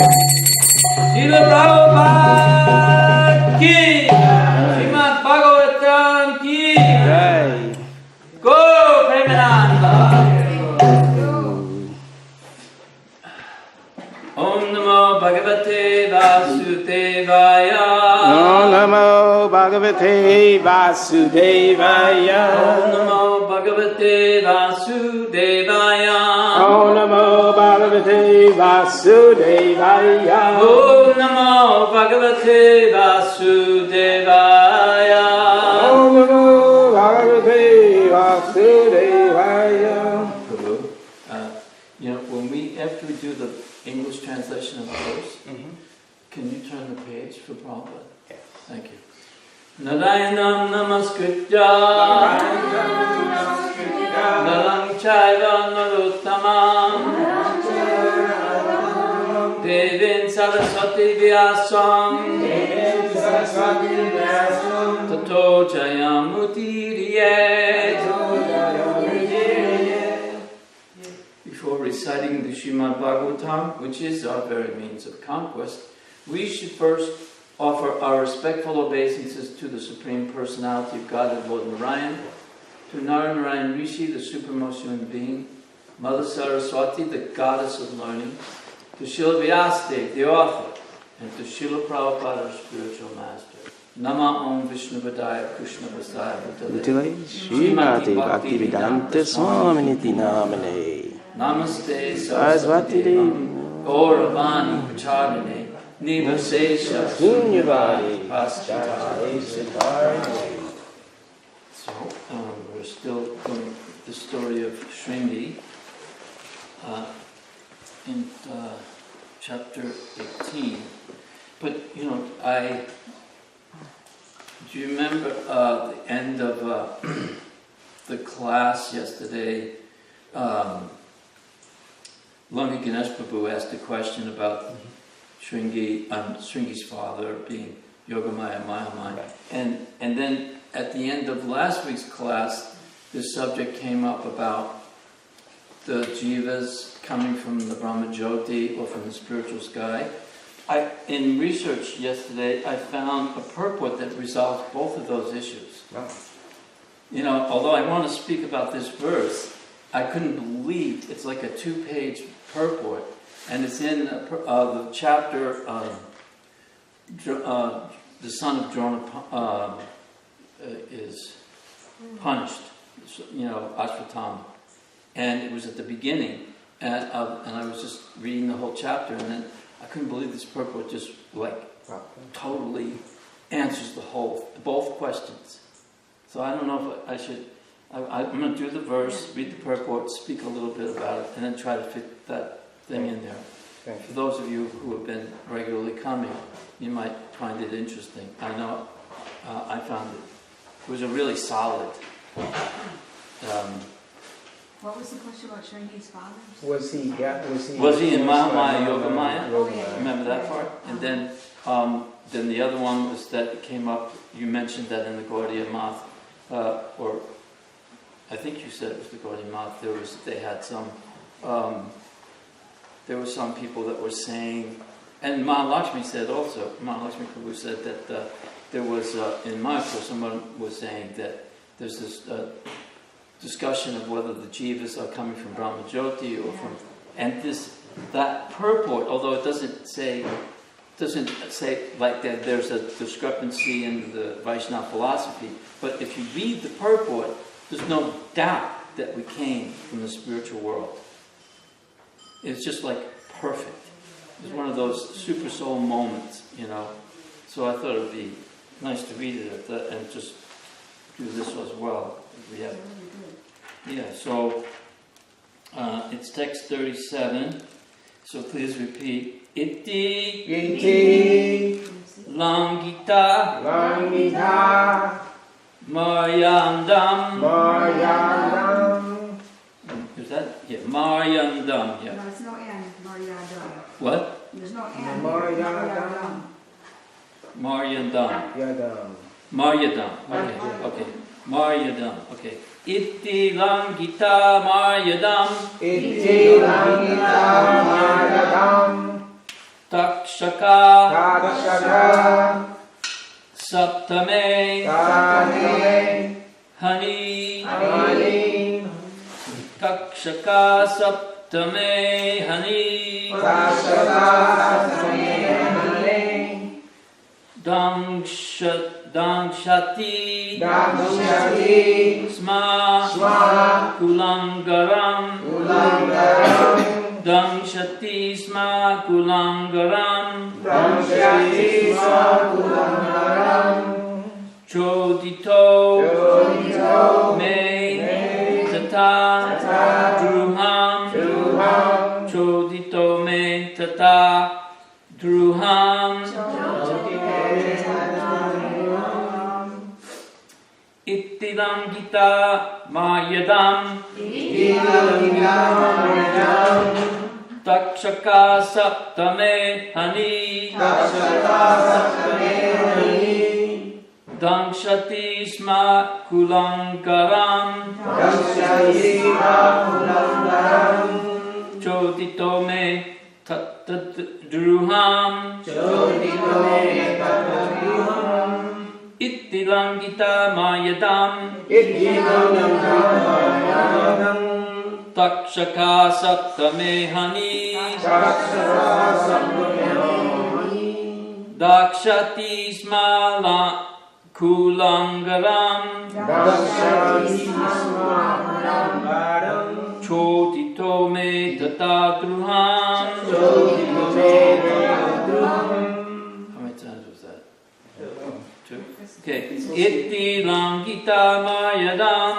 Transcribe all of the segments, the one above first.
Srila Prabhupada ki, Srimad Bhagavatam ki, Go Premananda. Om Namo Bhagavate Vasudevaya. Om Namo Bhagavate Vasudevaya. Om Namo Bhagavate Vasudevaya. Om Namo Bhagavate Vasudevaya. Om Namo Bhagavate Vasudevaya. Om Namo Bhagavate Vasudevaya. Prabhu, when after we do the English translation of the verse, can you turn the page for Prabhupada? Yes. Thank you. Narayanam Namaskritya Naram Chaiva Narottamam Devin Saraswati Vyasam Tato Jayamutiriye. Before reciting the Srimad Bhagavatam, which is our very means of conquest, we should first offer our respectful obeisances to the Supreme Personality of Godhead, Lord Narayan, to Narayan Rishi, the supremmost human being, Mother Saraswati, the goddess of learning, to Srila Vyasadeva, the author, and to Srila Prabhupada, our spiritual master. Nama Om Vishnuvadaya Krishna Vasaya Bhutale Srimati Bhaktivedanta Swaminiti Namane Namaste Saraswati Devi Gauravani Pacharine Nivasesha Sunyavadi Paschatari Siddharthi. So, we're still going with the story of Shringi in chapter 18. But, do you remember the end of the class yesterday? Lungi Ganesh Prabhu asked a question about Shringi's father being Yogamaya Mayamaya. And then at the end of last week's class, this subject came up about the jivas coming from the Brahmajyoti or from the spiritual sky. In research yesterday, I found a purport that resolves both of those issues. Wow. Although I want to speak about this verse, I couldn't believe it's like a 2-page purport, and it's in the chapter the son of Drona is punished, Ashvatthama, and it was at the beginning, and I was just reading the whole chapter, and then I couldn't believe this purport just totally answers both questions. So I don't know if I should. I'm going to do the verse, read the purport, speak a little bit about it, and then try to fit that thing in there. For those of you who have been regularly coming, you might find it interesting. I know I found it. It was a really solid. What was the question about Shringi's father? Was he in Mahamaya Yogamaya? Oh, yeah. Remember that part? And then the other one was that came up. You mentioned that in the Gaudiya Math, or I think you said it was the Gaudiya Math. There were some people that were saying, and Mahalakshmi said also. Mahalakshmi Prabhu said that there was in Mayapur someone was saying that there's this discussion of whether the jivas are coming from Brahmajyoti or from, and that purport, although it doesn't say like that there's a discrepancy in the Vaishnava philosophy, but if you read the purport, there's no doubt that we came from the spiritual world. It's just like perfect. It's one of those super soul moments, So I thought it would be nice to read it and just do this as well. We have, so it's text 37. So please repeat. Iti Langita Maryandam. Is that? Yeah, Maryandam. Yeah. No, it's no N. Maryandam. What? There's no N. Maryandam. Okay. Maryandam. Okay. Iti Langita Maryandam. Takshaka Saptame Hani Takshaka Saptame Hani Dangshati Sma Kulangaram Dangshati Sma Kulangaram Chodito Me Tata Druham Chodito Me Tata Druham Ittilam Gita Mayadam Takshaka Saptame Hani Dangshati Sma Kulangaram Chodito Me Tattadruham Ittilam Gita Mayadam Takshaka Saptame Hani Dakshati Sma Kulangaram Chodito Me Tatadruham. How many times was that? Two. Okay. Ittilam Gita Mayadam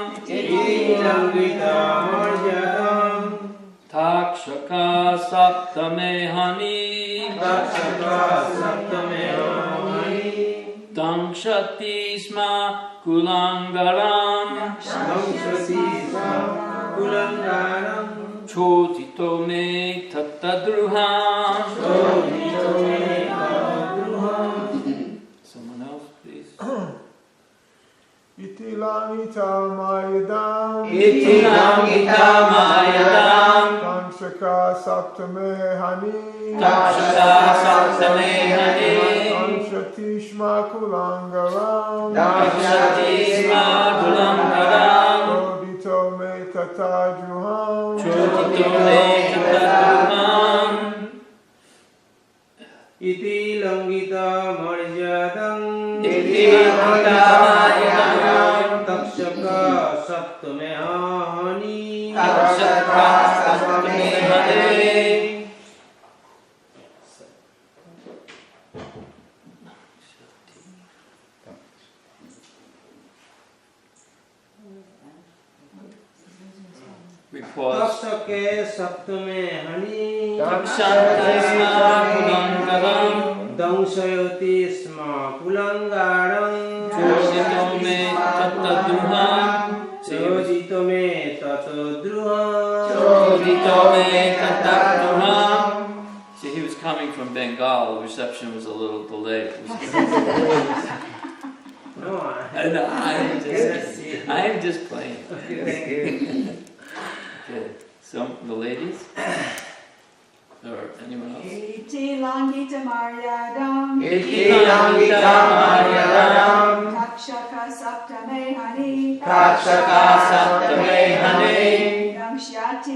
Takshaka Saptame Hani Dangshati Sma Kulangaram Chodito Me Tattadruham. Someone else, please. Ittilam Gita Mayadam Takshaka Saptame Hani Dangshati Sma Kulangaram Chodito Me Tatadruham Ittilam Gita Mayadam Takshaka Saptame Hani We pause. Takshake Saptame Hani Takshati Sma Kulangaram Dangshayati Sma Kulangaram Chodito Me Tattadruham. Chodito Me Tatadruham See, he was coming from Bengal. The reception was a little delayed. No, I'm just playing. okay. Okay, so the ladies? Or anyone else? Ittilam Gita Mayadam Takshaka Saptame Hani Dangshati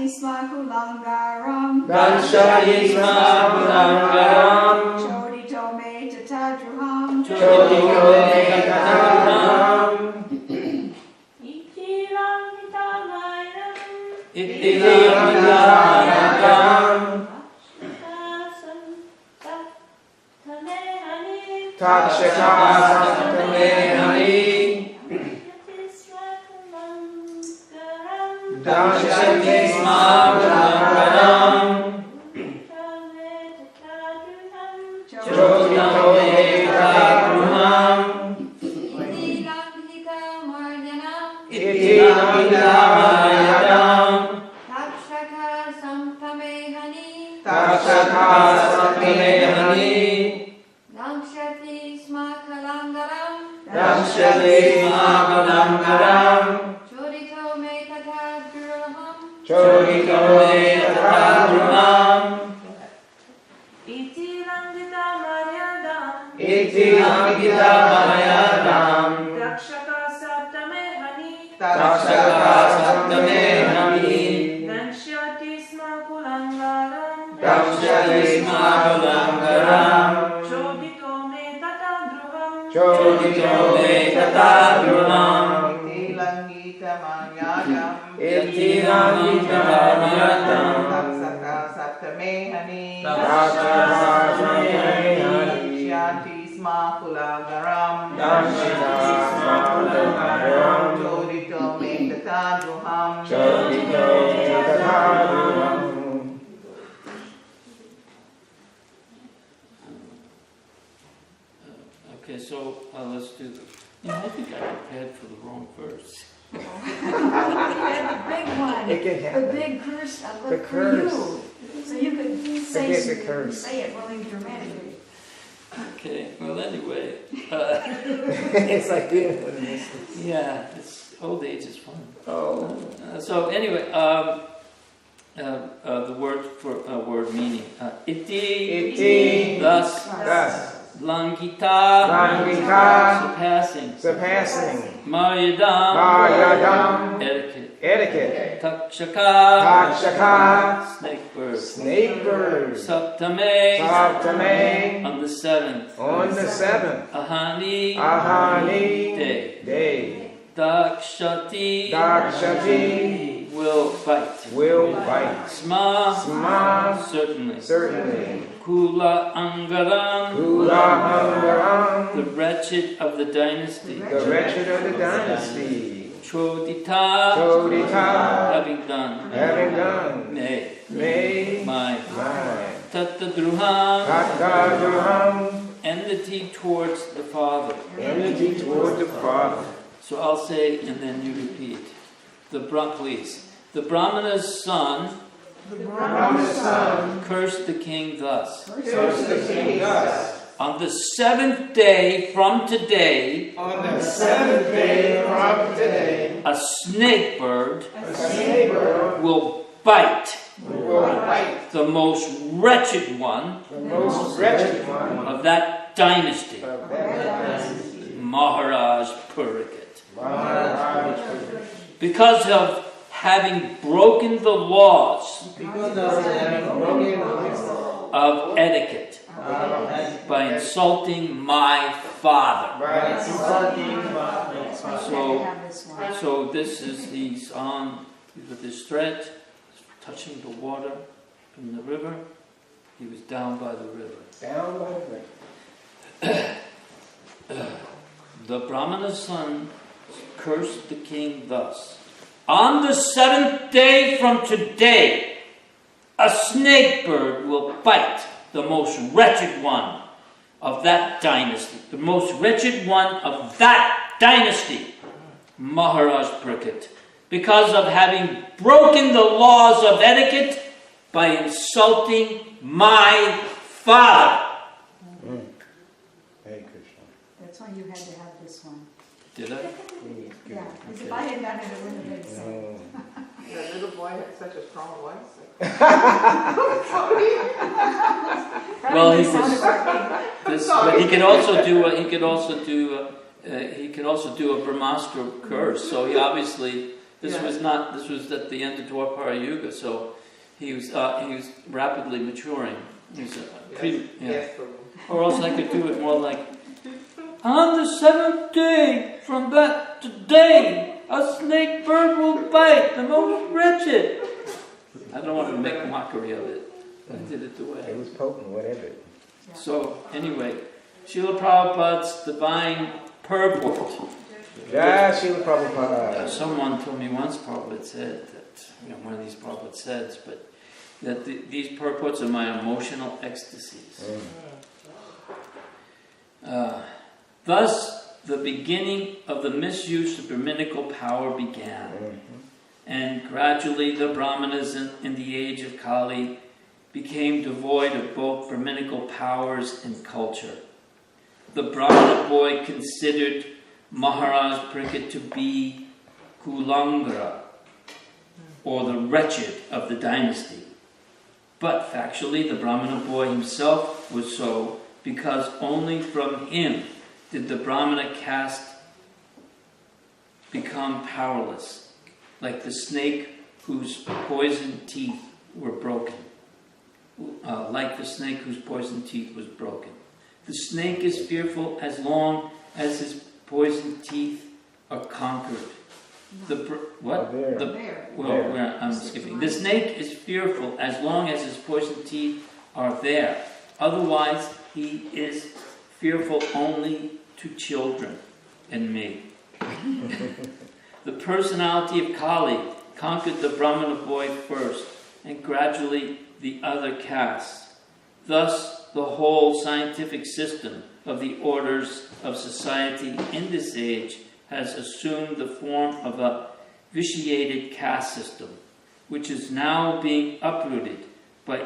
Sma Kulangaram Chodito Me Tatadruham Ittilam Gita Mayadam Takshaka Saptame Hani Dangshati Sma Kulangaram Chodito Me Tatadruham Ittilam Gita Mayadam Takshaka Saptame Hani Takshaka Saptame Hani Dangshati Sma Kulangaram Chodito Me Tatadruham Chodito Me Tatadruham Ittilam Gita Iti Lankita Mayadam Dakshaka Saptame Hani Takshaka Saptame Hani Danshyati Sma Kulangaram Damshati Smakulangaram Chodito Me Tata Druham Chodito Me Tata Druham Iti Lankita Mayadam Iti Lankita Mayadam Taksaka Saptame Hani Takshaka Saptame Hani Danshyati Sma Kulangaram Damshati Smakulangaram Chodito Me Tata Druham Chodito Me Tata Druham. Okay, so let's do this. I think I prepared for the wrong verse. The big one. It can The happen. big curse I The left for curse. you. So you could Forget the curse. say it really dramatically. Okay, well anyway, It's like being one of these. yeah, old age is fun. Oh. So anyway, the word meaning. Iti, thus, Thus. Langita, Langita, surpassing. surpassing. Mayadam, etiquette. Etiquette. Takshaka, Takshaka, snake bird. snake bird. Saptame, Saptame, on the 7th. on the 7th. Ahani, Ahani, day. Dakshati, Dakshati, will bite. will bite. Sma, Sma, certainly. certainly. Kula Angaram, Kula the Angaram, wretched of the dynasty. the wretched of the dynasty. Chodita, Chodita, having done. Nay, may, my. my. Tattadruham, Tattadruham, enmity towards the Father. enmity toward the Father. So I'll say, and then you repeat. Please. The Brahmana's son cursed the king thus. Cursed the king thus. On the 7th day from today, On the 7th day from today, a snake bird a snake bird will bite will bite the most wretched one the most wretched one of that dynasty, of that dynasty. Maharaj Purikat. Maharaj, Because of having broken the laws because of having broken the law of etiquette by insulting my father. by insulting my So this is, he's with his thread, touching the water from the river. He was down by the river. down by the river. The Brahmana's son cursed the king thus. On the 7th day from today, a snake bird will bite the most wretched one of that dynasty. The most wretched one of that dynasty, Maharaj Purikat, because of having broken the laws of etiquette by insulting my father. Hey, Krishna. That's why you had to have this one. Did I? Yeah, because if I had done it, it wouldn't have been so. No. That little boy had such a strong voice. Well, he Sounded was. like me. But he could also do a Brahmastra curse. So he obviously this was at the end of Dwapara Yuga. So he was rapidly maturing. He was Yes, Prabhu. Or else I could do it more like, on the 7th day from that today, a snake bird will bite the most wretched. I don't want to make a mockery of it. I did it the way. It was potent, whatever. So, anyway, Srila Prabhupada's divine purport. Jai Srila Prabhupada. Someone told me once, Prabhupada said that, one of these Prabhupada says, but that these purports are my emotional ecstasies. Thus, the beginning of the misuse of Brahminical power began. And gradually the Brahmanas in the age of Kali became devoid of both Brahminical powers and culture. The Brahmana boy considered Maharaj Purikat to be Kulangara, or the wretched of the dynasty. But factually, the Brahmana boy himself was so because only from him did the Brahmana caste become powerless, like the snake whose poisoned teeth were broken. Like the snake whose poisoned teeth was broken. The snake is fearful as long as his poisoned teeth are conquered. What? Bear. The, Bear. well, I'm skipping. The snake is fearful as long as his poisoned teeth are there. Otherwise, he is fearful only to children and me. The personality of Kali conquered the Brahmana boy first, and gradually the other castes. Thus, the whole scientific system of the orders of society in this age has assumed the form of a vitiated caste system, which is now being uprooted by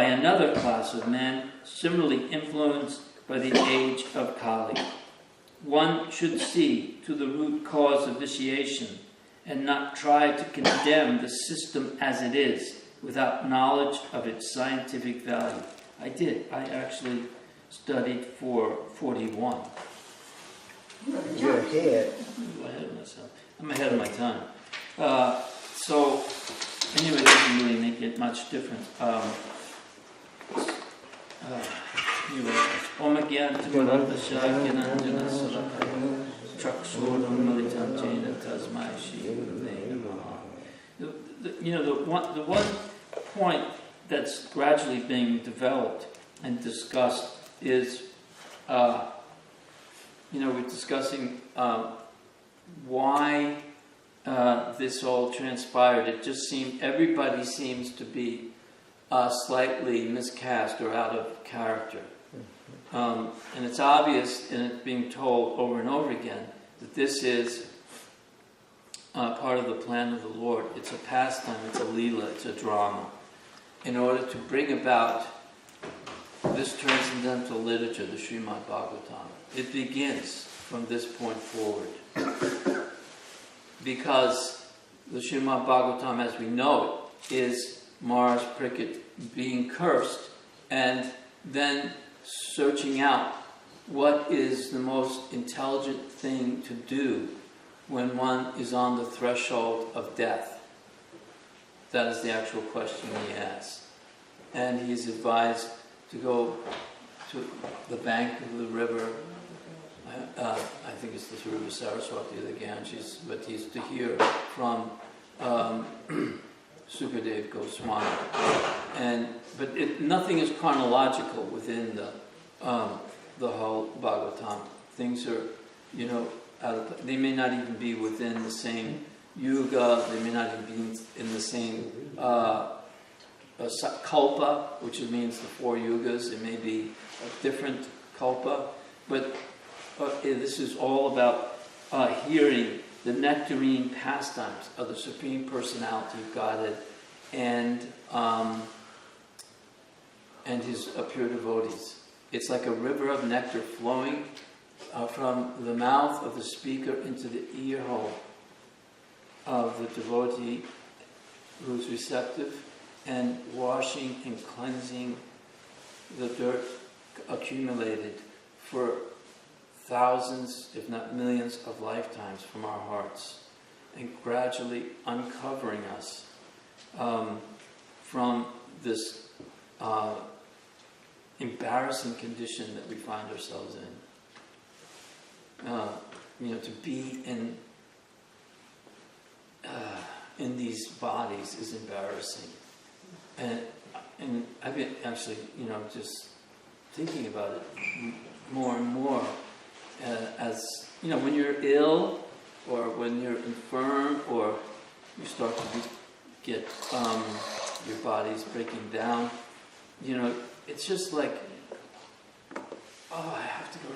another class of men similarly influenced by the age of Kali. One should see to the root cause of vitiation and not try to condemn the system as it is without knowledge of its scientific value. I did. I actually studied for 41. You're ahead. I'm ahead of myself. I'm ahead of my time. So, anyway, it doesn't really make it much different. Anyway, Om Agyantam Manantasya Gyananjana Salakaya Chakshodam Malitam Jena Tasmai Shri Gurave Namaha. The one point that's gradually being developed and discussed is, we're discussing why this all transpired. It just seemed, everybody seems to be slightly miscast or out of character. And it's obvious, and it's being told over and over again, that this is part of the plan of the Lord. It's a pastime, it's a leela, it's a drama. In order to bring about this transcendental literature, the Srimad Bhagavatam, it begins from this point forward. Because the Srimad Bhagavatam, as we know it, is Mars Pricket being cursed and then searching out what is the most intelligent thing to do when one is on the threshold of death. That is the actual question he asks. And he is advised to go to the bank of the river. I think it's the river Saraswati or the Ganges, but he's to hear from Sukadev Goswami. But nothing is chronological within the whole Bhagavatam. Things are, they may not even be within the same yuga. They may not even be in the same kalpa, which means the 4 yugas. It may be a different kalpa, but this is all about hearing the nectarine pastimes of the Supreme Personality of Godhead and his pure devotees. It's like a river of nectar flowing from the mouth of the speaker into the ear hole of the devotee who's receptive, and washing and cleansing the dirt accumulated for thousands, if not millions, of lifetimes from our hearts, and gradually uncovering us from this embarrassing condition that we find ourselves in. To be in these bodies is embarrassing, and I've been actually, just thinking about it more and more. As when you're ill, or when you're infirm, or you start to get your body's breaking down, it's just like, I have to go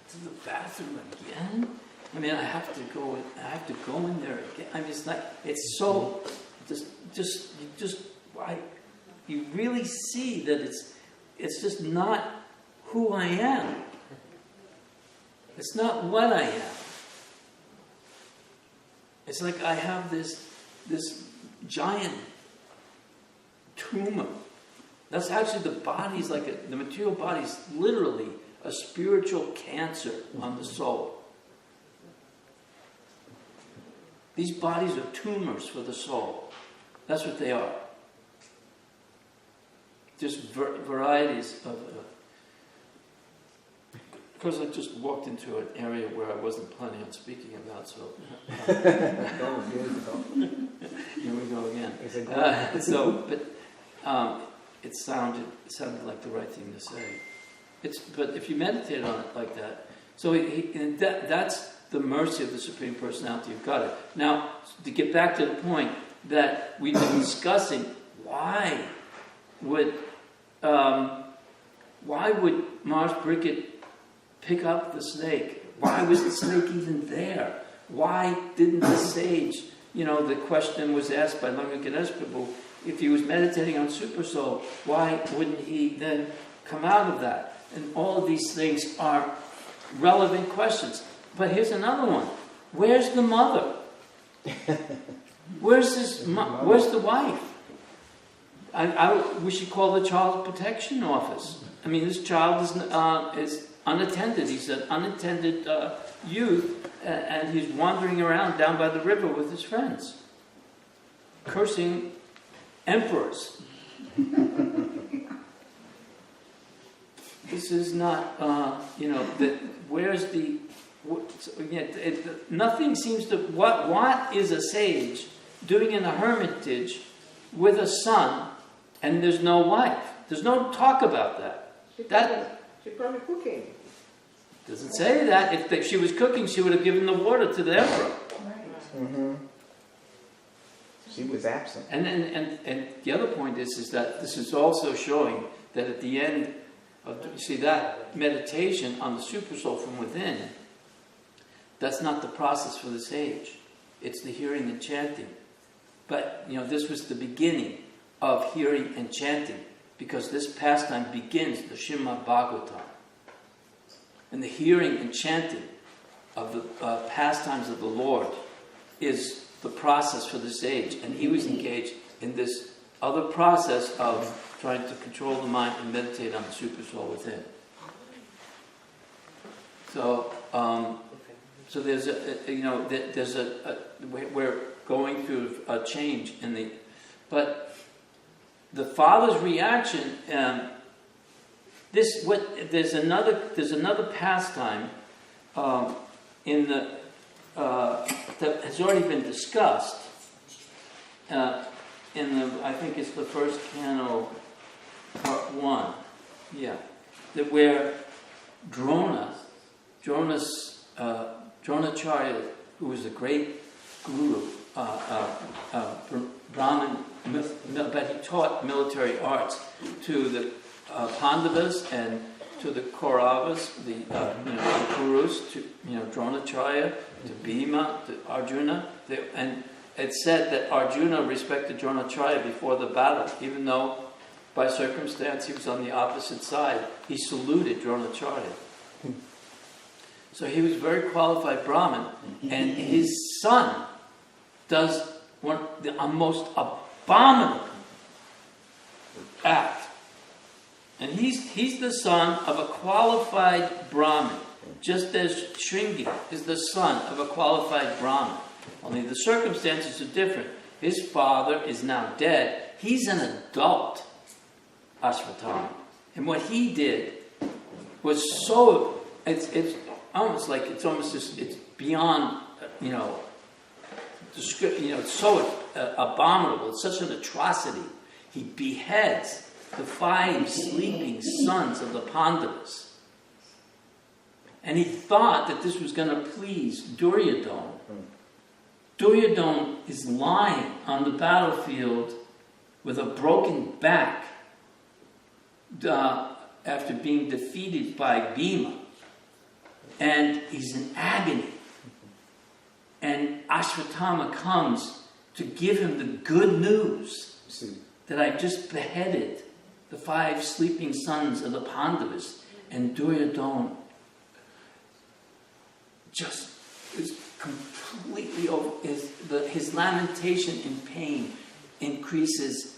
to the bathroom again. I mean, I have to go in there again. I mean, it's so you really see that it's just not who I am. It's not what I am. It's like I have this giant tumor That's actually the body's like the material body's literally a spiritual cancer on the soul. These bodies are tumors for the soul. That's what they are. Just varieties of... Of course, I just walked into an area where I wasn't planning on speaking about, so... Here we go again. It sounded like the right thing to say. But if you meditate on it like that, so that's the mercy of the Supreme Personality of Godhead. Now, to get back to the point that we've been discussing, why would Mars Bricket pick up the snake? Why was the snake even there? Why didn't the sage, the question was asked by Langa Ganesh Prabhu, if he was meditating on Supersoul, why wouldn't he then come out of that? And all of these things are relevant questions. But here's another one. Where's the mother? Where's the wife? We should call the Child Protection Office. I mean, this child is unattended. He's an unattended youth, and he's wandering around down by the river with his friends, cursing emperors. This is not, where's the... nothing seems to... What is a sage doing in a hermitage with a son and there's no wife? There's no talk about that. She's probably cooking. Doesn't say that. If she was cooking, she would have given the water to the emperor. Right. Mm-hmm. She was absent. And the other point is that this is also showing that at the end of, that meditation on the Supersoul from within, that's not the process for the sage. It's the hearing and chanting. But, this was the beginning of hearing and chanting, because this pastime begins the Srimad Bhagavatam. And the hearing and chanting of the pastimes of the Lord is the process for the sage. And he was engaged in this other process of trying to control the mind and meditate on the Supersoul within. So there's we're going through a change in but the Father's reaction. There's another pastime in the that has already been discussed I think it's the first canto, part 1. Yeah, that where Dronacharya, who was a great guru, Brahmin, but he taught military arts to the Pandavas and to the Kauravas, the Kurus, to Dronacharya, to Bhima, to Arjuna, and it said that Arjuna respected Dronacharya before the battle, even though by circumstance he was on the opposite side. He saluted Dronacharya. So he was a very qualified Brahmin, and his son does a most abominable act. And he's the son of a qualified Brahmin, just as Shringi is the son of a qualified Brahmin. Only the circumstances are different. His father is now dead. He's an adult, Ashvatthama. And what he did was so, it's beyond, it's so abominable. It's such an atrocity. He beheads the 5 sleeping sons of the Pandavas. And he thought that this was going to please Duryodhana. Duryodhana is lying on the battlefield with a broken back after being defeated by Bhima. And he's in agony. And Ashvatthama comes to give him the good news that I just beheaded the 5 sleeping sons of the Pandavas. And Duryodhana just is completely over. His lamentation in pain increases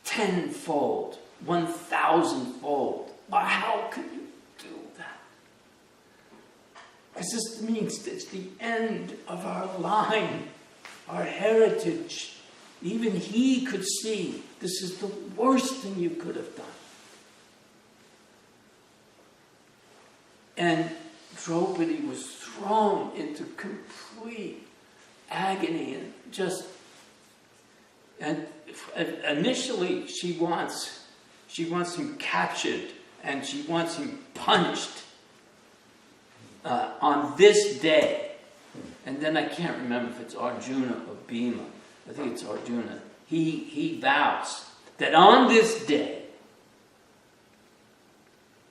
tenfold. 1,000-fold. How could you do that? Because this means it's the end of our line, our heritage. Even he could see this is the worst thing you could have done. And Draupadi was thrown into complete agony and initially she wants him captured and she wants him punished on this day. And then I can't remember if it's Arjuna or Bhima. I think it's Arjuna. He vows that on this day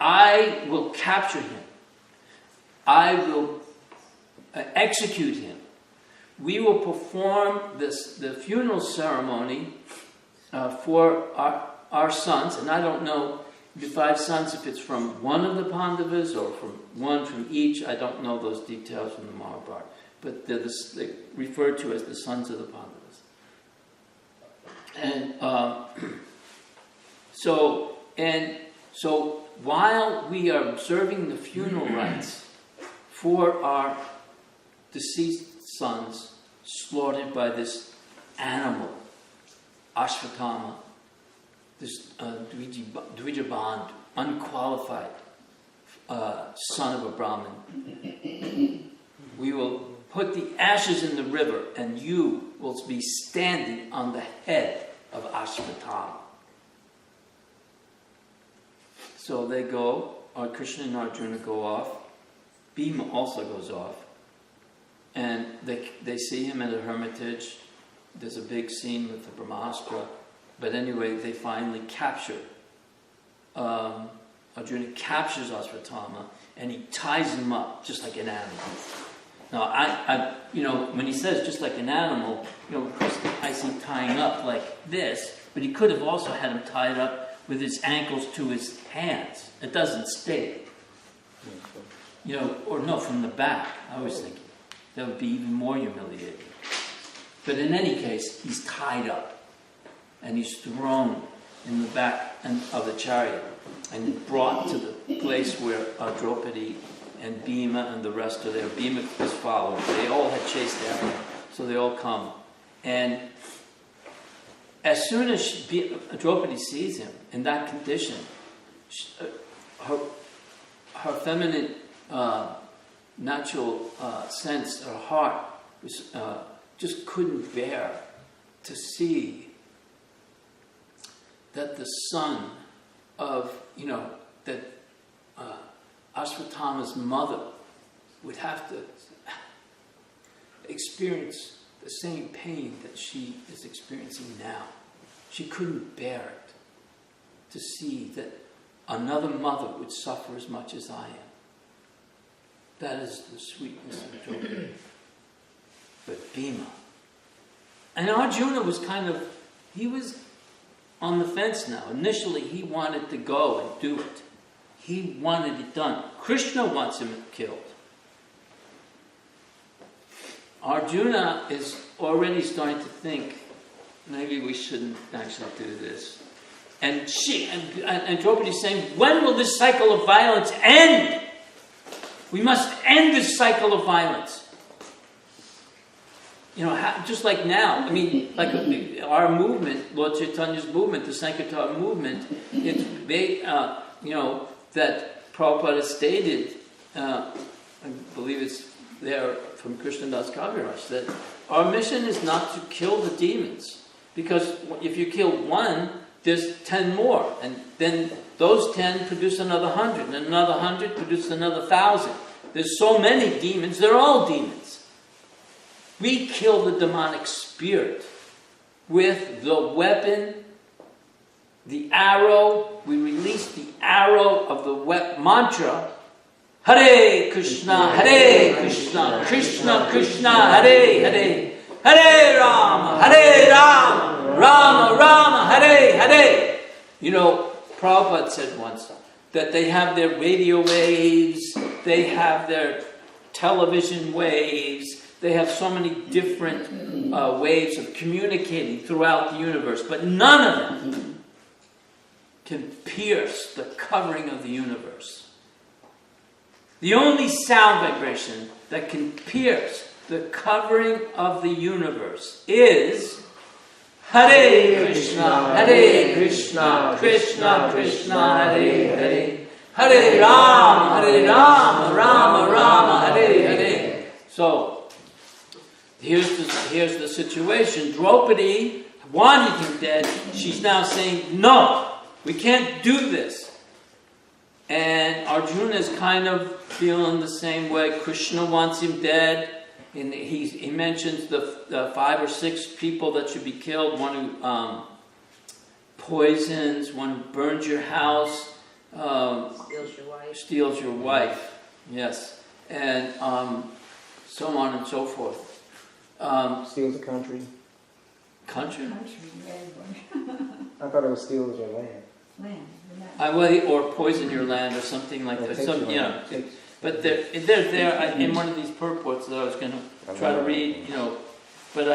I will capture him. I will execute him. We will perform the funeral ceremony for our sons, and I don't know the 5 sons if it's from one of the Pandavas or from one from each. I don't know those details from the Mahabharata, but they're referred to as the sons of the Pandavas. And so while we are observing the funeral rites for our deceased sons slaughtered by this animal, Ashvatthama, this Dvijabandhu, unqualified son of a Brahmin, we will put the ashes in the river and you will be standing on the head of Ashvatthama. So they go, Krishna and Arjuna go off. Bhima also goes off. And they see him at a hermitage. There's a big scene with the Brahmastra. But anyway, they finally capture. Arjuna captures Ashvatthama and he ties him up just like an animal. Now, I when he says just like an animal, of course I see tying up like this, but he could have also had him tied up with his ankles to his hands. It doesn't state. Or no, from the back. I was thinking that would be even more humiliating. But in any case, he's tied up and he's thrown in the back of the chariot and brought to the place where Draupadi and Bhima and the rest are there. Bhima is followed. They all had chased after him, so they all come. And as soon as Draupadi sees him in that condition, her feminine natural sense, her heart, was, just couldn't bear to see that the son of, that Ashvatthama's mother would have to experience the same pain that she is experiencing now. She couldn't bear it to see that another mother would suffer as much as I am. That is the sweetness of Draupadi. But Bhima. And Arjuna was he was on the fence now. Initially, he wanted to go and do it. He wanted it done. Krishna wants him killed. Arjuna is already starting to think, maybe we shouldn't actually do this. And Draupadi is saying, when will this cycle of violence end? We must end this cycle of violence. Just like now. Like our movement, Lord Chaitanya's movement, the Sankirtan movement, that Prabhupada stated, I believe it's there from Krishnadas Kaviraj, that our mission is not to kill the demons. Because if you kill one, there's 10 more. And then those 10 produce another 100. And another 100 produce another 1,000. There's so many demons, they're all demons. We kill the demonic spirit with the weapon, the arrow. We release the arrow of the mantra. Hare Krishna, Krishna Krishna, Hare Hare. Hare Rama, Rama Rama, Hare Hare. Prabhupada said once that they have their radio waves, they have their television waves, they have so many different ways of communicating throughout the universe, but none of them can pierce the covering of the universe. The only sound vibration that can pierce the covering of the universe is Hare Krishna, Hare Krishna, Krishna Krishna, Hare Hare, Hare Rama, Rama Rama, Hare Hare. So, here's the situation. Draupadi wanted him dead. She's now saying, no, we can't do this. And Arjuna is kind of feeling the same way. Krishna wants him dead. And he mentions the 5 or 6 people that should be killed. One who poisons, one who burns your house. Steals your wife. Yes. And so on and so forth. Steals the country. Country? I thought it was steals your land. Or poison your land or something like that. But they're there in one of these purports that I was going to try to read, but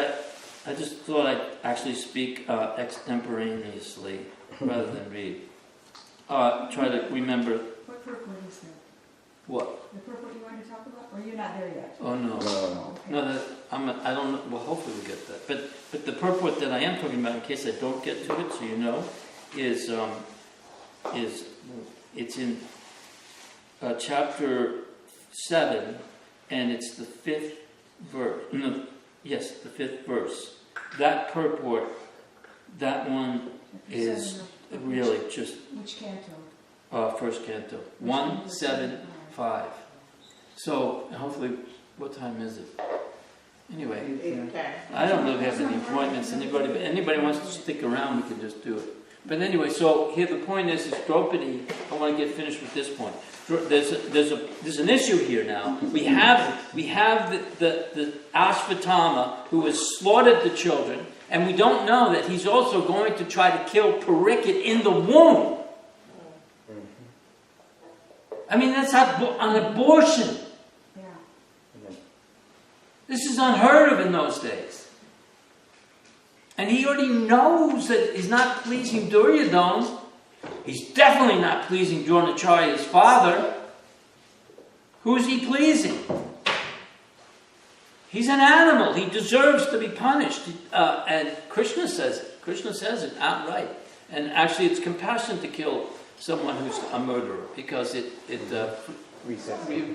I just thought I'd actually speak extemporaneously rather than read. Try to remember. What purport is that? What? The purport you want to talk about? Or you're not there yet? Oh no. No, I don't know. Well, hopefully we'll get that. But the purport that I am talking about, in case I don't get to it, so you know, is it's in chapter 7, and it's the 5th verse. No, yes, the 5th verse. That purport, that one is really just. Which canto? First canto, 175. So hopefully, what time is it? Anyway, I don't really have any appointments. Anybody wants to stick around, we can just do it. But anyway, so here the point is Draupadi. I want to get finished with this point. There's an issue here now. We have the Ashvatthama who has slaughtered the children, and we don't know that he's also going to try to kill Parikshit in the womb. I mean, that's an abortion. Yeah. This is unheard of in those days. And he already knows that he's not pleasing Duryodhana. He's definitely not pleasing Dronacharya's father. Who's he pleasing? He's an animal. He deserves to be punished. And Krishna says it outright. And actually, it's compassion to kill someone who's a murderer, because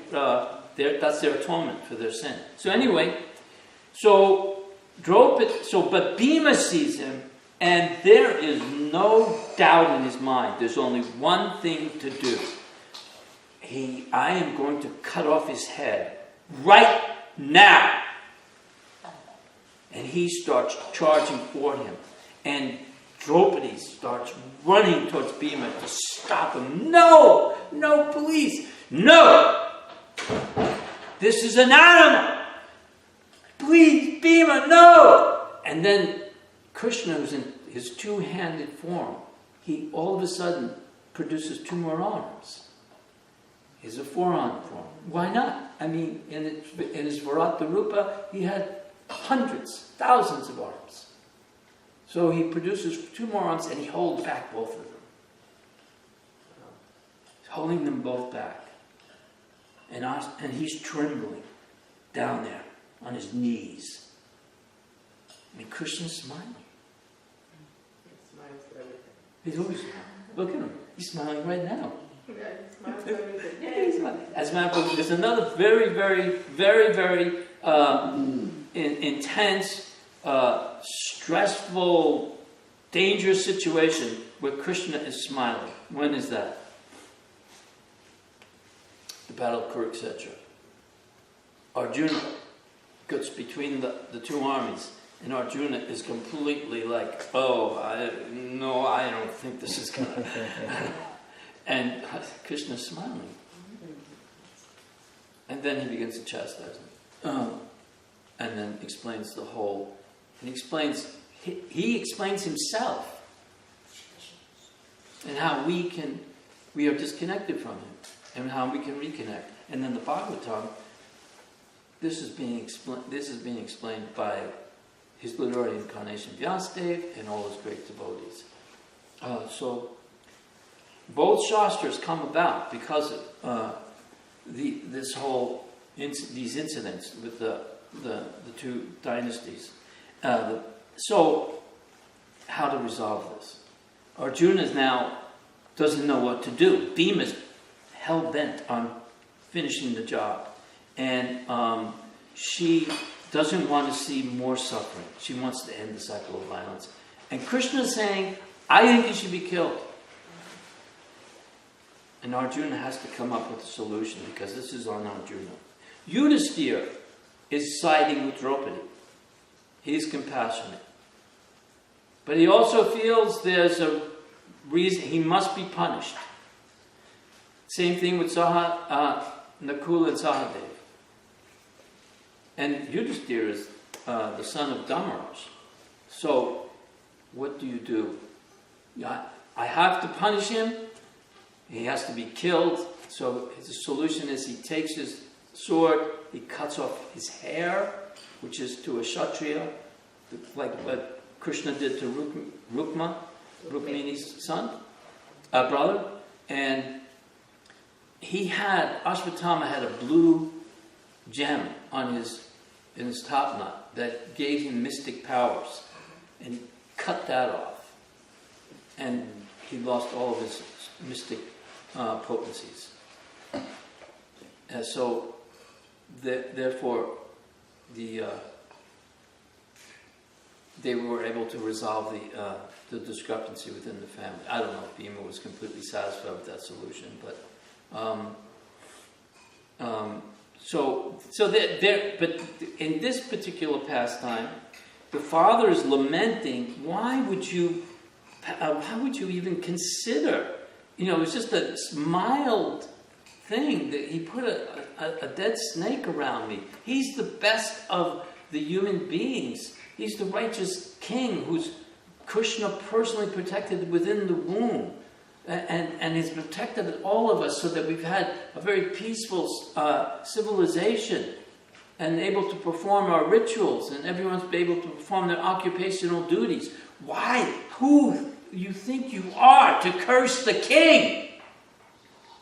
that's their atonement for their sin. So anyway, but Bhima sees him, and there is no doubt in his mind. There's only one thing to do. I am going to cut off his head right now. And he starts charging for him, and Draupadi starts running towards Bhima to stop him. No, please, no! This is an animal! Please, Bhima, no! And then Krishna, who's in his two-handed form, he all of a sudden produces 2 more arms. He's a 4-armed form. Why not? I mean, in his Varata Rupa, he had hundreds, thousands of arms. So he produces 2 more arms, and he holds back both of them. He's holding them both back. And he's trembling down there on his knees. And Krishna's smiling. He smiles at everything. He's always smiling. Look at him. He's smiling right now. Yeah, he smiles at everything. Yeah, he's smiling. As a matter of fact, there's another very, very, very, very intense, stressful, dangerous situation where Krishna is smiling. When is that? The Battle of Kurukshetra. Arjuna gets between the 2 armies, and Arjuna is completely like, I don't think this is going to... And Krishna's smiling. And then he begins to chastise him. And then explains the whole... And he explains himself. And how we are disconnected from him. And how we can reconnect. And then the Bhagavatam, this is being explained by his literary incarnation Vyasadeva and all his great devotees. So both Shastras come about because of these incidents with the two dynasties. So, how to resolve this? Arjuna now doesn't know what to do. Bhima is hell-bent on finishing the job. And she doesn't want to see more suffering. She wants to end the cycle of violence. And Krishna is saying, I think he should be killed. And Arjuna has to come up with a solution because this is on Arjuna. Yudhisthira is siding with Draupadi. He's compassionate. But he also feels there's a reason he must be punished. Same thing with Nakula and Sahadev. And Yudhisthira is the son of Dharmaraj. So, what do you do? I have to punish him. He has to be killed. So the solution is he takes his sword, he cuts off his hair, which is to a Kshatriya, like what Krishna did to Rukmini's brother. And Ashwatthama had a blue gem in his top knot that gave him mystic powers. And he cut that off. And he lost all of his mystic potencies. And so, therefore, they were able to resolve the discrepancy within the family. I don't know if Bhima was completely satisfied with that solution, but but in this particular pastime, the father is lamenting. How would you even consider? It's just a mild thing that he put a dead snake around me. He's the best of the human beings. He's the righteous king who's Krishna personally protected within the womb. And has protected all of us so that we've had a very peaceful civilization and able to perform our rituals, and everyone's been able to perform their occupational duties. Why? Who you think you are to curse the king?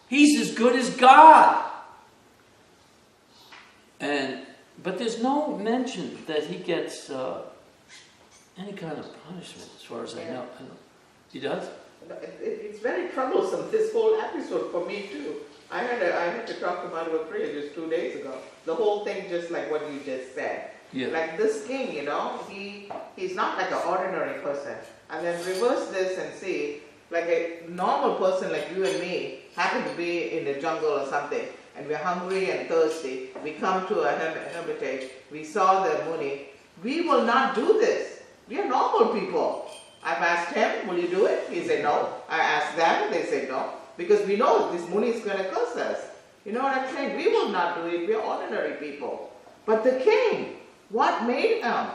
He's as good as God. But there's no mention that he gets any kind of punishment, as far as I know. He does? It's very troublesome, this whole episode for me too. I had to talk to Madhava Priya just 2 days ago. The whole thing, just like what you just said. Yeah. Like this king, he's not like an ordinary person. And then reverse this and see, like a normal person like you and me happen to be in the jungle or something, and we're hungry and thirsty. We come to a hermitage. We saw the Muni. We will not do this. We are normal people. I've asked him, will you do it? He said no. I asked them, they said no. Because we know this Muni is going to curse us. You know what I'm saying? We will not do it. We are ordinary people. But the king, what made him?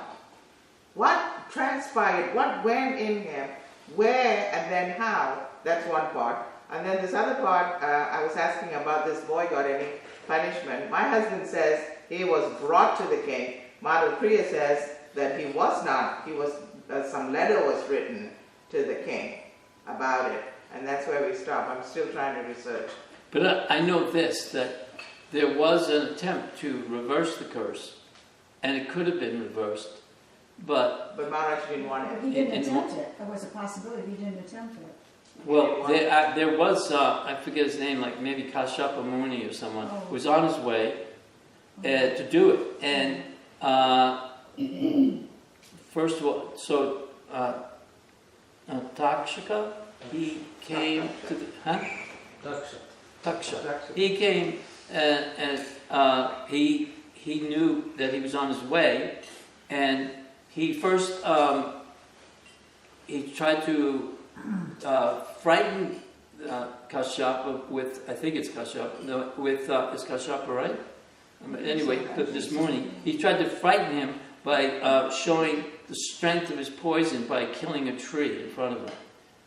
What transpired? What went in him? Where and then how? That's one part. And then this other part, I was asking about this boy got any punishment. My husband says he was brought to the king. Madhava Priya says that he was not. He was some letter was written to the king about it. And that's where we stop. I'm still trying to research. But I know this, that there was an attempt to reverse the curse, and it could have been reversed, but Maharaj didn't want it. He didn't attempt it. There was a possibility he didn't attempt it. Well, there was, I forget his name, like maybe Kashyapa Muni or someone, was on his way to do it. And first of all, so Takshaka, he came to the... Taksha. He came and he knew that he was on his way, and he first he tried to frighten Kashyapa with, I think it's Kashyapa, no, with, is Kashyapa right? Anyway, this morning, he tried to frighten him by showing the strength of his poison by killing a tree in front of him.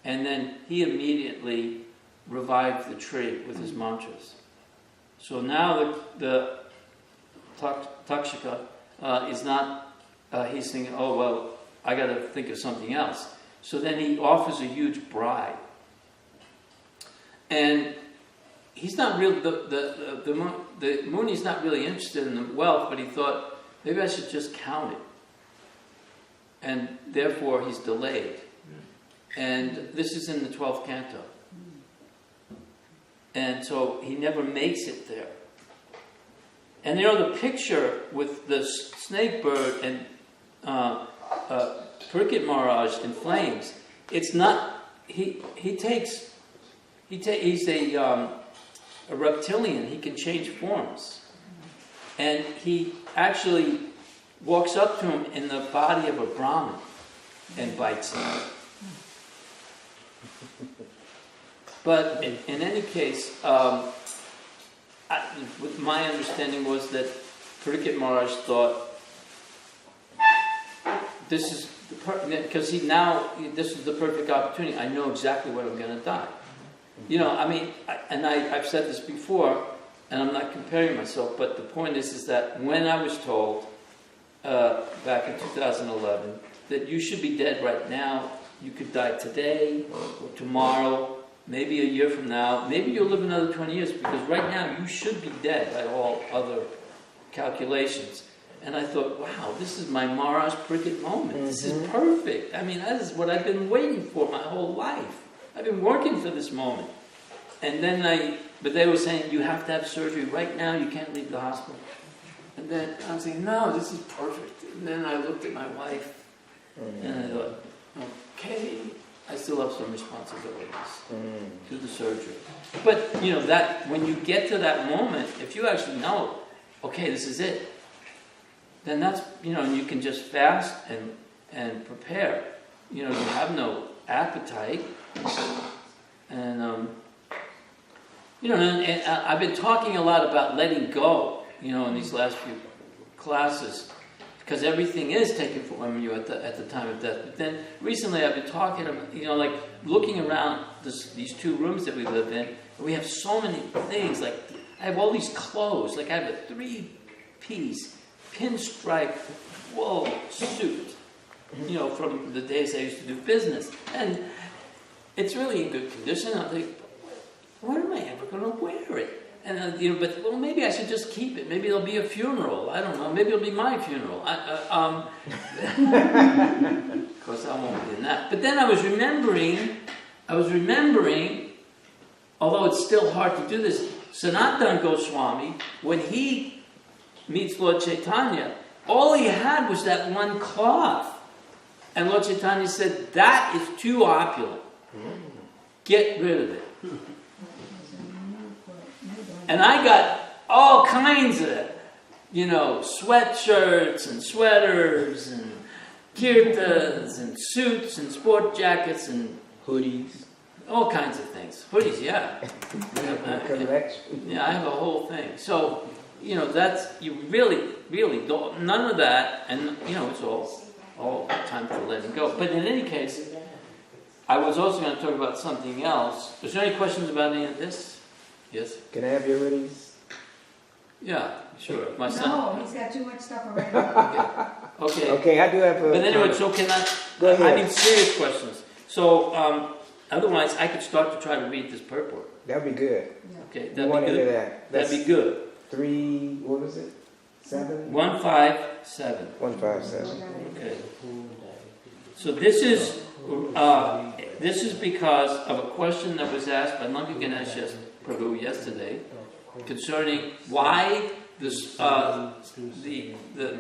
And then he immediately revived the tree with his mantras. So now the Takshaka is not, he's thinking, oh, well, I got to think of something else. So then he offers a huge bribe. And he's not real. The Muni's not really interested in the wealth, but he thought maybe I should just count it, and therefore he's delayed. And this is in the 12th canto, and so he never makes it there. And the picture with the snake bird and Parikshit Maharaj in flames. It's not. He's a reptilian. He can change forms, and he actually walks up to him in the body of a Brahmin and bites him. But in any case, my understanding was that Parikshit Maharaj thought this is because this is the perfect opportunity. I know exactly when I'm going to die. I've said this before, and I'm not comparing myself, but the point is that when I was told back in 2011 that you should be dead right now, you could die today or tomorrow, maybe a year from now, maybe you'll live another 20 years, because right now you should be dead by all other calculations. And I thought, wow, this is my Maharaj Parikshit moment. This is perfect. I mean, that is what I've been waiting for my whole life. I've been working for this moment. And then but they were saying, you have to have surgery right now, you can't leave the hospital. And then I was saying, no, this is perfect. And then I looked at my wife, and I thought, okay, I still have some responsibilities to the surgery. But, that when you get to that moment, if you actually know, okay, this is it, then that's, and you can just fast and prepare. You have no appetite. And, and I've been talking a lot about letting go, in these last few classes, because everything is taken from you at the time of death. But then recently I've been talking, like looking around these two rooms that we live in, and we have so many things. Like I have all these clothes. Like I have a 3-piece pinstripe wool suit, from the days I used to do business, and it's really in good condition. I think, when am I ever going to wear it? And maybe I should just keep it. Maybe it'll be a funeral. I don't know. Maybe it'll be my funeral. Of course, I won't be in that. But then I was remembering, although it's still hard to do this, Sanatana Goswami, when he meets Lord Chaitanya, all he had was that one cloth. And Lord Chaitanya said, that is too opulent. Get rid of it. And I got all kinds of, sweatshirts and sweaters and kirtas and suits and sport jackets and hoodies. All kinds of things. Hoodies, yeah. Yeah, I have a whole thing. So, that's, you really, really don't, none of that, and, it's all time for letting go. But in any case, I was also going to talk about something else. Is there any questions about any of this? Yes? Can I have your hoodies? Yeah, sure. My son. No, he's got too much stuff already. Okay. Okay, I do have a... But anyway, so can I... Go ahead. I need serious questions. So, otherwise, I could start to try to read this purport. That'd be good. Okay, That'd be good. That'd be good. 3, what was it? 7? 157. 157. Okay. So this is because of a question that was asked by Lanka Ganesh Prabhu yesterday concerning why the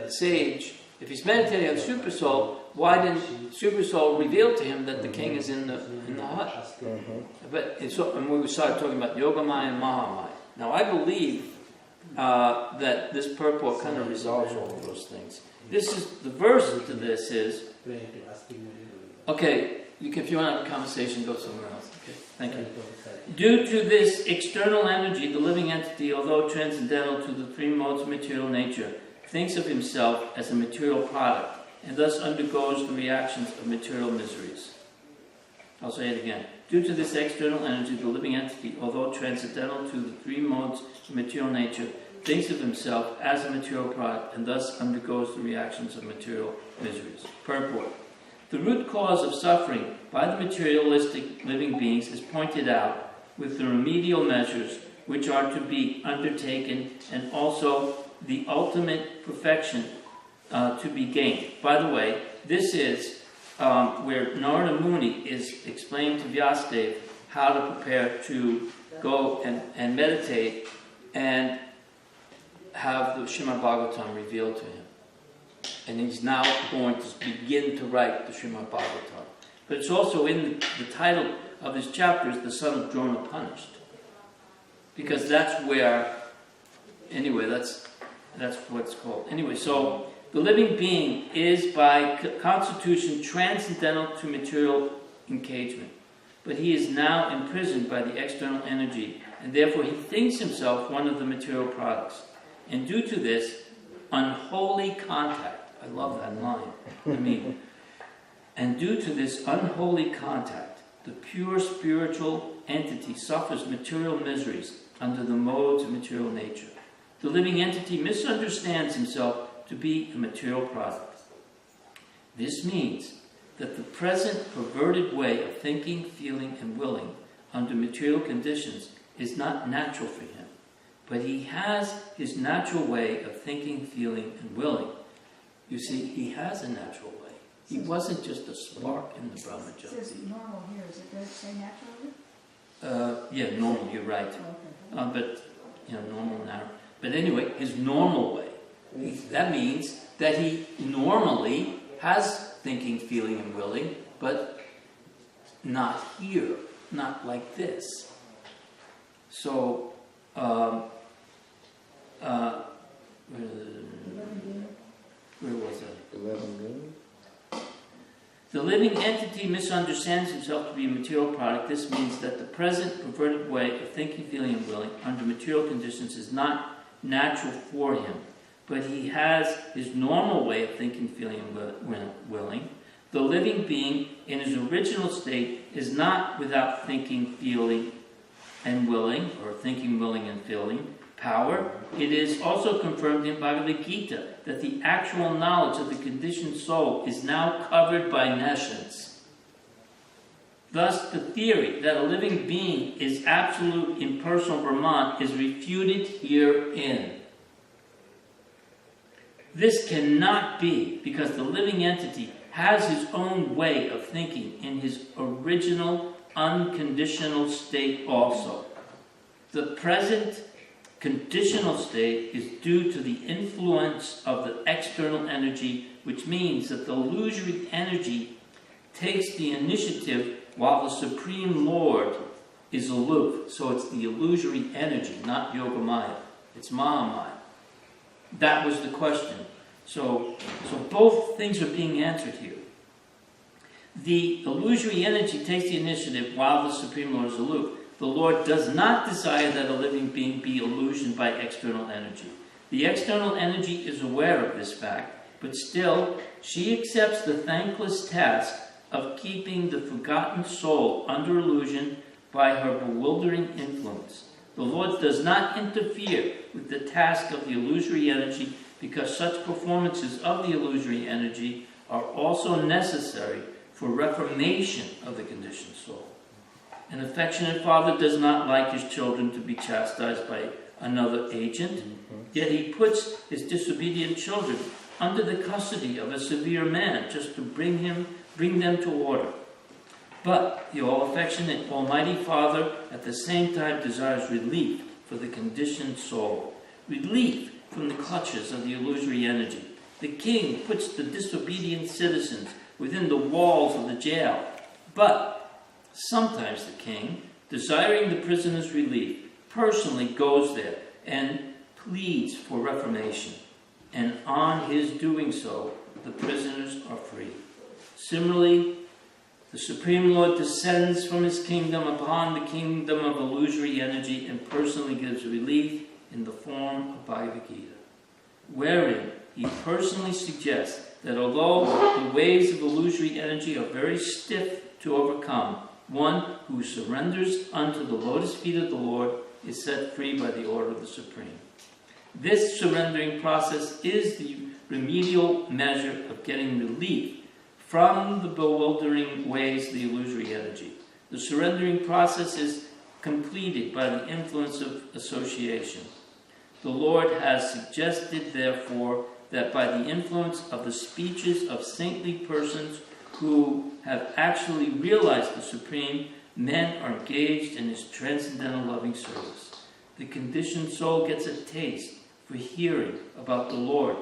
sage, if he's meditating on Super Soul, why didn't Super Soul reveal to him that the king is in the hut? But and we started talking about Yogamaya and Mahamaya. Now I believe that this purport kind of resolves all of those things. This is the verse to this is. Okay, if you want to have a conversation, go somewhere else. Okay, thank you. Due to this external energy, the living entity, although transcendental to the 3 modes of material nature, thinks of himself as a material product, and thus undergoes the reactions of material miseries. I'll say it again. Due to this external energy, the living entity, although transcendental to the 3 modes of material nature, thinks of himself as a material product, and thus undergoes the reactions of material miseries. Purport. The root cause of suffering by the materialistic living beings is pointed out with the remedial measures which are to be undertaken, and also the ultimate perfection to be gained. By the way, this is where Narada Muni is explaining to Vyasadeva how to prepare to go and meditate and have the Srimad Bhagavatam revealed to him. And he's now going to begin to write the Srimad Bhagavatam. But it's also in the title of this chapter is the son of Drona punished. Because that's where, anyway, that's what it's called. Anyway, so the living being is by constitution transcendental to material engagement. But he is now imprisoned by the external energy, and therefore he thinks himself one of the material products. And due to this unholy contact, I love that line, and due to this unholy contact, the pure spiritual entity suffers material miseries under the modes of material nature. The living entity misunderstands himself to be a material product. This means that the present perverted way of thinking, feeling, and willing under material conditions is not natural for him, but he has his natural way of thinking, feeling, and willing. You see, he has a natural way. He wasn't just a spark in the Brahmajyoti. It says normal here. Does it say natural? Yeah, normal, you're right. Oh, okay. But, normal now. But anyway, his normal way. That means that he normally has thinking, feeling, and willing, but not here, not like this. So, where was it? The living entity misunderstands himself to be a material product. This means that the present perverted way of thinking, feeling, and willing under material conditions is not natural for him, but he has his normal way of thinking, feeling, and willing. The living being in his original state is not without thinking, feeling, and willing, or thinking, willing, and feeling power. It is also confirmed in Bhagavad Gita that the actual knowledge of the conditioned soul is now covered by nescience. Thus, the theory that a living being is absolute impersonal Brahman is refuted herein. This cannot be, because the living entity has his own way of thinking in his original unconditional state also. The present conditional state is due to the influence of the external energy, which means that the illusory energy takes the initiative while the Supreme Lord is aloof. So it's the illusory energy, not Yogamaya. It's Mahamaya. That was the question. So both things are being answered here. The illusory energy takes the initiative while the Supreme Lord is aloof. The Lord does not desire that a living being be illusioned by external energy. The external energy is aware of this fact, but still she accepts the thankless task of keeping the forgotten soul under illusion by her bewildering influence. The Lord does not interfere with the task of the illusory energy, because such performances of the illusory energy are also necessary for reformation of the conditioned soul. An affectionate father does not like his children to be chastised by another agent, yet he puts his disobedient children under the custody of a severe man just to bring them to order. But the all-affectionate Almighty Father at the same time desires relief for the conditioned soul, relief from the clutches of the illusory energy. The king puts the disobedient citizens within the walls of the jail, but sometimes the king, desiring the prisoner's relief, personally goes there and pleads for reformation. And on his doing so, the prisoners are free. Similarly, the Supreme Lord descends from his kingdom upon the kingdom of illusory energy and personally gives relief in the form of Bhagavad Gita, wherein he personally suggests that although the waves of illusory energy are very stiff to overcome, one who surrenders unto the lotus feet of the Lord is set free by the order of the Supreme. This surrendering process is the remedial measure of getting relief from the bewildering ways of the illusory energy. The surrendering process is completed by the influence of association. The Lord has suggested, therefore, that by the influence of the speeches of saintly persons who have actually realized the Supreme, men are engaged in His transcendental loving service. The conditioned soul gets a taste for hearing about the Lord,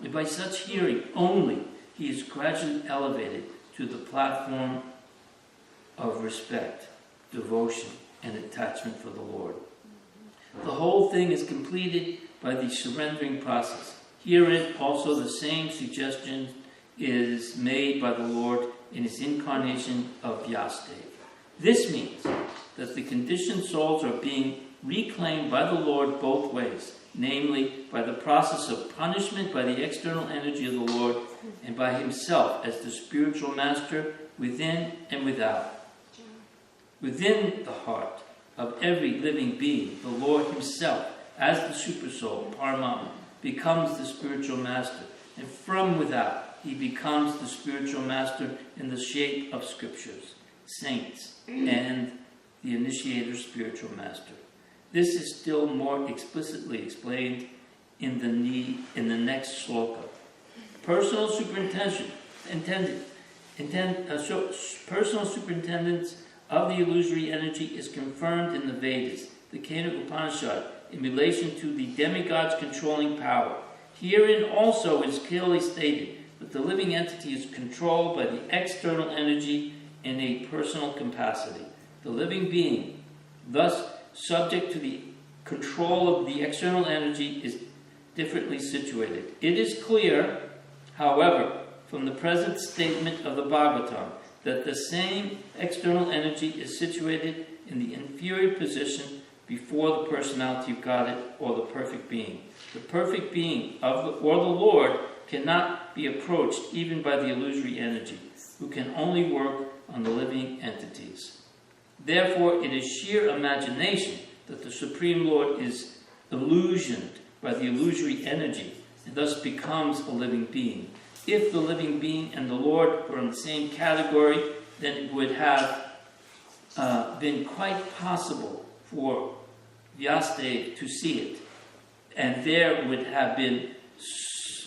and by such hearing only, he is gradually elevated to the platform of respect, devotion, and attachment for the Lord. The whole thing is completed by the surrendering process. Herein also the same suggestion is made by the Lord in His incarnation of Vyasadeva. This means that the conditioned souls are being reclaimed by the Lord both ways, namely by the process of punishment by the external energy of the Lord and by Himself as the spiritual master within and without. Within the heart of every living being, the Lord Himself, as the Supersoul, Paramatma, becomes the spiritual master, and from without, He becomes the spiritual master in the shape of scriptures, saints, and the initiator spiritual master. This is still more explicitly explained in the next sloka. Personal superintendence of the illusory energy is confirmed in the Vedas, the Kena Upanishad, in relation to the demigod's controlling power. Herein also it is clearly stated that the living entity is controlled by the external energy in a personal capacity. The living being, thus subject to the control of the external energy, is differently situated. It is clear, however, from the present statement of the Bhagavatam, that the same external energy is situated in the inferior position before the personality of God or the perfect being. The perfect being or the Lord cannot be approached even by the illusory energy, who can only work on the living entities. Therefore, it is sheer imagination that the Supreme Lord is illusioned by the illusory energy and thus becomes a living being. If the living being and the Lord were in the same category, then it would have been quite possible for Vyasadeva to see it. And there would have been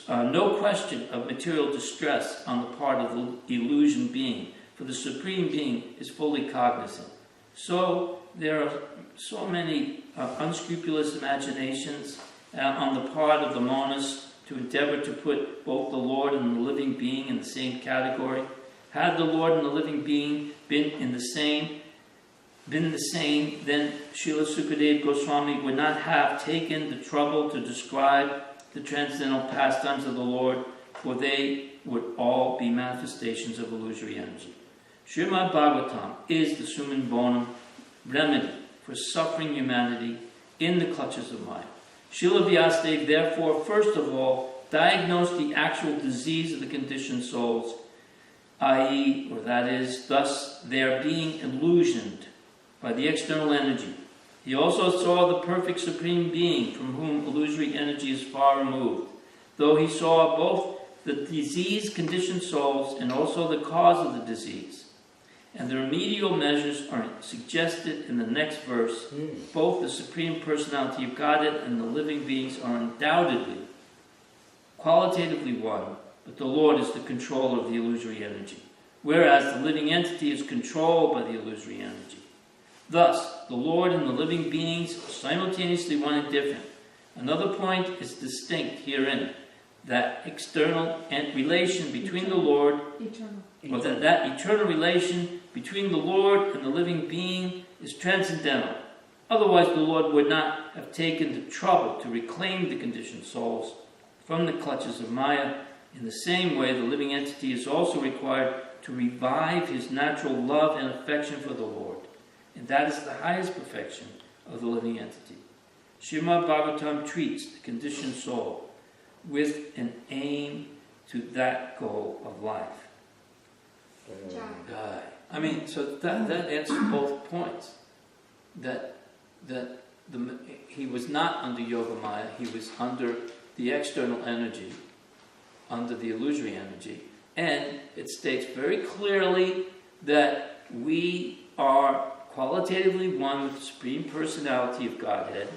no question of material distress on the part of the illusion being, for the Supreme Being is fully cognizant. So there are so many unscrupulous imaginations on the part of the monists to endeavor to put both the Lord and the living being in the same category. Had the Lord and the living being been the same, then Srila Sukadeva Goswami would not have taken the trouble to describe the transcendental pastimes of the Lord, for they would all be manifestations of illusory energy. Srimad Bhagavatam is the summum bonum remedy for suffering humanity in the clutches of Maya. Srila Vyasadeva, therefore, first of all, diagnosed the actual disease of the conditioned souls, i.e., or that is, thus they are being illusioned by the external energy. He also saw the perfect Supreme Being from whom illusory energy is far removed, though he saw both the disease-conditioned souls and also the cause of the disease. And the remedial measures are suggested in the next verse. Both the Supreme Personality of Godhead and the living beings are undoubtedly, qualitatively one, but the Lord is the controller of the illusory energy, whereas the living entity is controlled by the illusory energy. Thus, the Lord and the living beings are simultaneously one and different. Another point is distinct herein, that external relation between the Lord, or that eternal relation between the Lord and the living being is transcendental. Otherwise, the Lord would not have taken the trouble to reclaim the conditioned souls from the clutches of Maya. In the same way, the living entity is also required to revive his natural love and affection for the Lord. And that is the highest perfection of the living entity. Srimad Bhagavatam treats the conditioned soul with an aim to that goal of life. I mean, so that answers both points. That he was not under Yoga Maya, he was under the external energy, under the illusory energy. And it states very clearly that we are qualitatively one with the Supreme Personality of Godhead,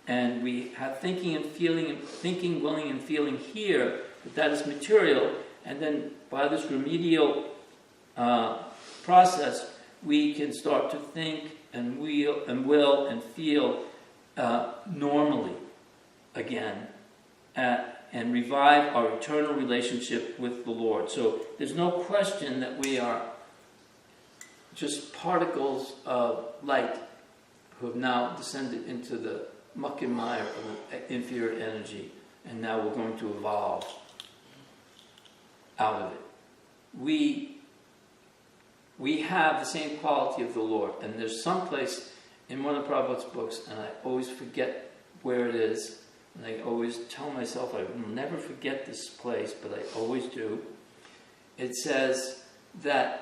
and we have thinking, willing, and feeling here, but that is material, and then by this remedial process, we can start to think and will and feel normally again, and revive our eternal relationship with the Lord. So there's no question that we are just particles of light who have now descended into the muck and mire of the inferior energy, and now we're going to evolve out of it. We have the same quality of the Lord, and there's some place in one of Prabhupada's books, and I always forget where it is, and I always tell myself I will never forget this place, but I always do. It says that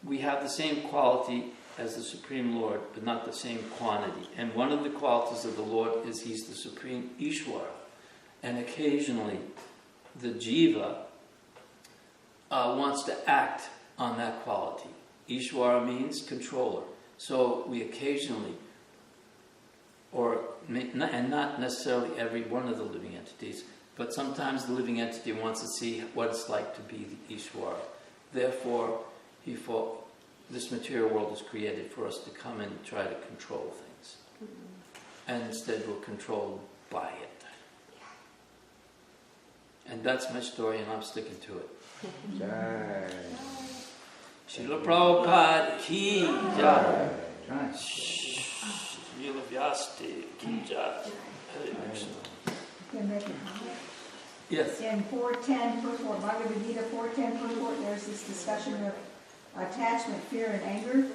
we have the same quality as the Supreme Lord, but not the same quantity. And one of the qualities of the Lord is He's the Supreme Ishvara. And occasionally, the Jiva wants to act on that quality. Ishvara means controller. So we occasionally, and not necessarily every one of the living entities, but sometimes the living entity wants to see what it's like to be the Ishvara. Therefore, this material world is created for us to come and try to control things. And instead we're controlled by it. And that's my story, and I'm sticking to it. Jai. Srila Prabhupada ki jai. Srila Vyasti ki jai. Hare Krishna. Can I make a comment? Yes. In 410 purport, Bhagavad Gita 410 purport, there's this discussion of attachment, fear, and anger,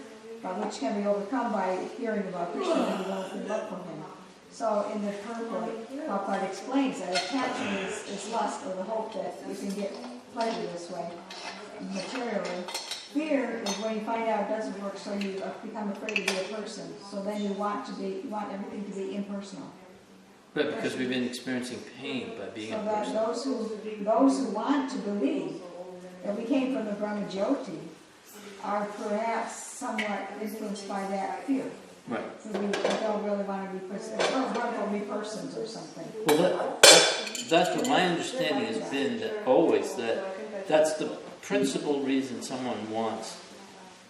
which can be overcome by hearing about Krishna and developing love for him. So in the purport, Prabhupada explains that attachment is lust, or the hope that you can get pleasure this way, materially. Fear is when you find out it doesn't work, so you become afraid to be a person. So then you want everything to be impersonal. But because we've been experiencing pain by being a person. So that those who want to believe that we came from the Brahma Jyoti are perhaps somewhat influenced by that fear. Right. So we don't really want to be persons or something. Well, that's what my understanding has been, that that's the principal reason someone wants.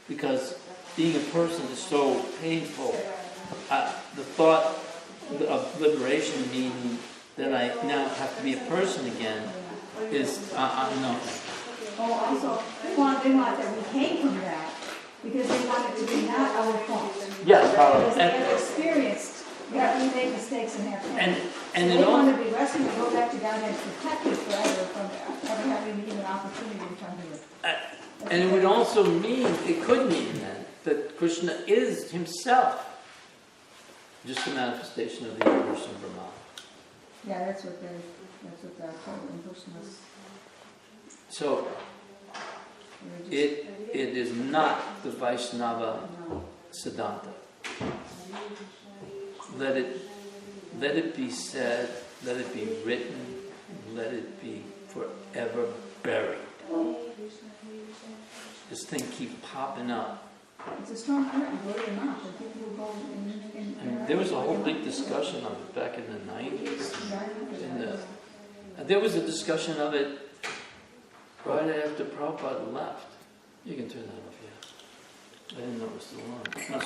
Because being a person is so painful. The thought of liberation, meaning that I now have to be a person again, is no. Oh, also, they want that we came from that because they want it to be not our fault. Yes, Because they have experienced that we make mistakes and have pain. And they want to be rescued and go back to God and protected forever from ever having even an opportunity to come here. And it would also mean, it could mean then, that Krishna is himself just a manifestation of the impersonal Brahman. Yeah, that's what the total impersonalists. So it is not the Vaishnava Siddhanta. Let it be said, let it be written, let it be forever buried. This thing keeps popping up. It's a strong current, believe it or not, that people will go in There was a whole big discussion of it back in the 90s. There was a discussion of it right after Prabhupada left. You can turn that off, yeah. I didn't know it was still on.